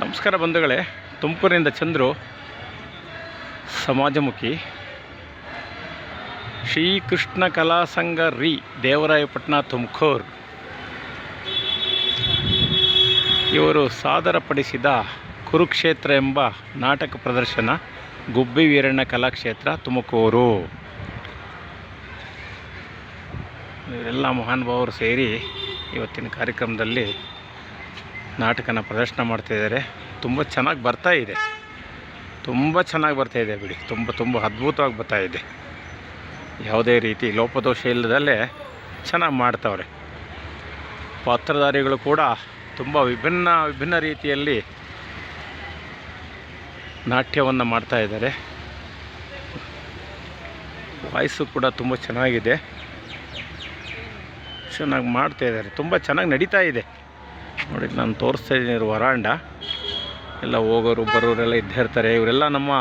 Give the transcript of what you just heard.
ನಮಸ್ಕಾರ ಬಂಧುಗಳೇ, ತುಮಕೂರಿನಿಂದ ಚಂದ್ರು, ಸಮಾಜಮುಖಿ, ಶ್ರೀಕೃಷ್ಣ ಕಲಾ ಸಂಘ ದೇವರಾಯಪಟ್ಟಣ ತುಮಕೂರು ಇವರು ಸಾದರಪಡಿಸಿದ ಕುರುಕ್ಷೇತ್ರ ಎಂಬ ನಾಟಕ ಪ್ರದರ್ಶನ ಗುಬ್ಬಿ ವೀರಣ್ಣ ಕಲಾಕ್ಷೇತ್ರ ತುಮಕೂರು. ಇವರೆಲ್ಲ ಮಹಾನುಭಾವರು ಸೇರಿ ಇವತ್ತಿನ ಕಾರ್ಯಕ್ರಮದಲ್ಲಿ ನಾಟಕನ ಪ್ರದರ್ಶನ ಮಾಡ್ತಾಯಿದ್ದಾರೆ. ತುಂಬ ಚೆನ್ನಾಗಿ ಬರ್ತಾಯಿದೆ, ತುಂಬ ಚೆನ್ನಾಗಿ ಬರ್ತಾಯಿದೆ ಬಿಡಿ. ತುಂಬ ಅದ್ಭುತವಾಗಿ ಬರ್ತಾಯಿದೆ. ಯಾವುದೇ ರೀತಿ ಲೋಪದೋಷ ಇಲ್ಲದಲ್ಲೇ ಚೆನ್ನಾಗಿ ಮಾಡ್ತಾವ್ರೆ. ಪಾತ್ರಧಾರಿಗಳು ಕೂಡ ತುಂಬ ವಿಭಿನ್ನ ರೀತಿಯಲ್ಲಿ ನಾಟ್ಯವನ್ನು ಮಾಡ್ತಾಯಿದ್ದಾರೆ. ವಾಯ್ಸು ಕೂಡ ತುಂಬ ಚೆನ್ನಾಗಿದೆ, ಚೆನ್ನಾಗಿ ಮಾಡ್ತಾಯಿದ್ದಾರೆ. ತುಂಬ ಚೆನ್ನಾಗಿ ನಡೀತಾ ಇದೆ ನೋಡಿ. ನಾನು ತೋರಿಸ್ತಾ ಇದ್ದೀನಿ ವರಾಂಡ ಎಲ್ಲ ಹೋಗೋರು ಬರೋರೆಲ್ಲ ಇದ್ದೇ ಇರ್ತಾರೆ. ಇವರೆಲ್ಲ ನಮ್ಮ